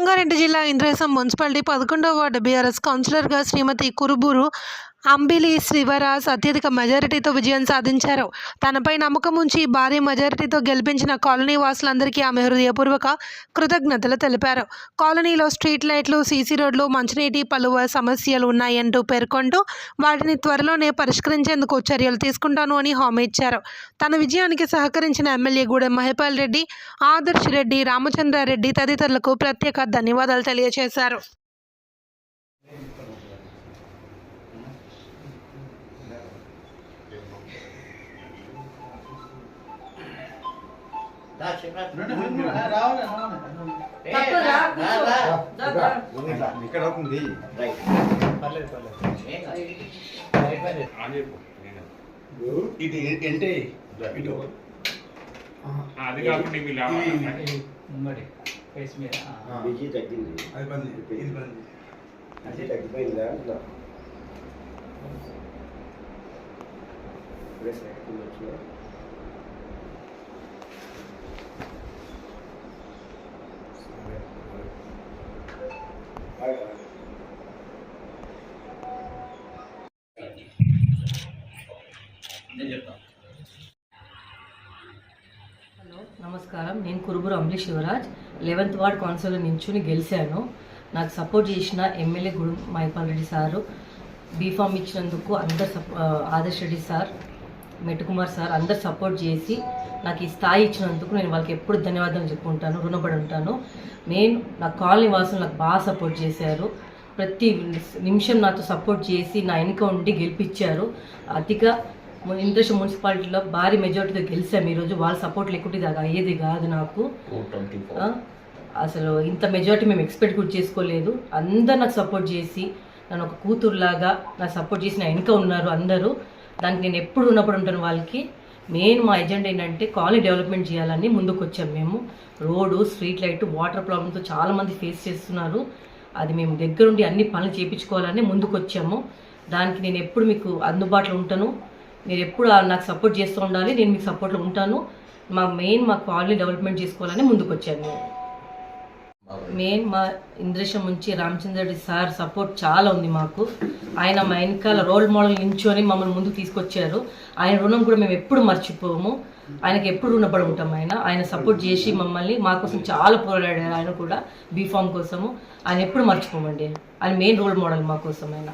రంగారెడ్డి జిల్లా Indresham municipality 11వ ward BRS కౌన్సిలర్గా శ్రీమతి కురుబూరు అంబిలి శివరాజ్ అత్యధిక మెజారిటీతో విజయం సాధించారు. తనపై నమ్మకం ఉంచి భారీ మెజారిటీతో గెలిపించిన కాలనీ వాసులందరికీ ఆమె హృదయపూర్వక కృతజ్ఞతలు తెలిపారు. కాలనీలో స్ట్రీట్ లైట్లు, సీసీ రోడ్లు, మంచినీటి పలు సమస్యలు ఉన్నాయంటూ పేర్కొంటూ వాటిని త్వరలోనే పరిష్కరించేందుకు చర్యలు తీసుకుంటాను అని హామీ ఇచ్చారు. తన విజయానికి సహకరించిన ఎమ్మెల్యే గూడెం మహిపాల్ రెడ్డి, ఆదర్శ్ రెడ్డి, రామచంద్రారెడ్డి తదితరులకు ప్రత్యేక ధన్యవాదాలు తెలియజేశారు. ఇక్కడ అవుతుంది ఇది అంటే ఇటు అది కాకుండా బిజీ తగ్గింది, అది బంద్ ఇది బంద్ అది తగ్గిపోయిందా నమస్కారం. నేను Kuruburu Ambili Sivaraj 11th ward councillor నించుని గెలిచాను. నాకు సపోర్ట్ చేసిన MLA Gudem Mahipal Reddy sir, B form ఇచ్చినందుకు అందరు, ఆదర్శ్ రెడ్డి సార్, మెట్టుకుమార్ సార్ అందరు సపోర్ట్ చేసి నాకు ఈ స్థాయి ఇచ్చినందుకు నేను వాళ్ళకి ఎప్పుడు ధన్యవాదాలు చెప్పుకుంటాను, రుణపడి ఉంటాను. నా కాలనీ వాసులు నాకు బాగా సపోర్ట్ చేశారు. ప్రతి నిమిషం నాతో సపోర్ట్ చేసి నా వెనుక ఉండి గెలిపించారు. అతిగా ఇంద్రేశం మున్సిపాలిటీలో భారీ మెజారిటీతో గెలిచాము ఈరోజు. వాళ్ళ సపోర్ట్ లేకుంటే అది అయ్యేది కాదు. నాకు అసలు ఇంత మెజారిటీ మేము ఎక్స్పెక్ట్ కూడా చేసుకోలేదు. అందరు నాకు సపోర్ట్ చేసి నన్ను ఒక కూతురులాగా నాకు సపోర్ట్ చేసి నా వెనుక ఉన్నారు అందరూ. దానికి నేను ఎప్పుడు ఉన్నప్పుడు ఉంటాను వాళ్ళకి. మెయిన్ మా ఎజెండా ఏంటంటే కాలనీ డెవలప్మెంట్ చేయాలని ముందుకు వచ్చాము మేము. రోడ్డు, స్ట్రీట్ లైట్, వాటర్ ప్రాబ్లంతో చాలామంది ఫేస్ చేస్తున్నారు. అది మేము దగ్గరుండి అన్ని పనులు చేయించుకోవాలని ముందుకు వచ్చాము. దానికి నేను ఎప్పుడు మీకు అందుబాటులో ఉంటాను. మీరు ఎప్పుడు నాకు సపోర్ట్ చేస్తూ ఉండాలి. నేను మీకు సపోర్ట్లో ఉంటాను. మా కాలనీ డెవలప్మెంట్ చేసుకోవాలని ముందుకు వచ్చాను. మా ఇంద్రేశం నుంచి రామచంద్రరెడ్డి సార్ సపోర్ట్ చాలా ఉంది మాకు. ఆయన మా వెనకాల రోల్ మోడల్ నించొని మమ్మల్ని ముందుకు తీసుకొచ్చారు. ఆయన రుణం కూడా మేము ఎప్పుడు మర్చిపోము. ఆయనకి ఎప్పుడు రుణపడి ఉంటాము. ఆయన సపోర్ట్ చేసి మమ్మల్ని మా కోసం చాలా పోరాడారు. ఆయన కూడా బీఫామ్ కోసము ఆయన ఎప్పుడు మర్చిపోమండి. ఆయన మెయిన్ రోల్ మోడల్ మా కోసం ఆయన.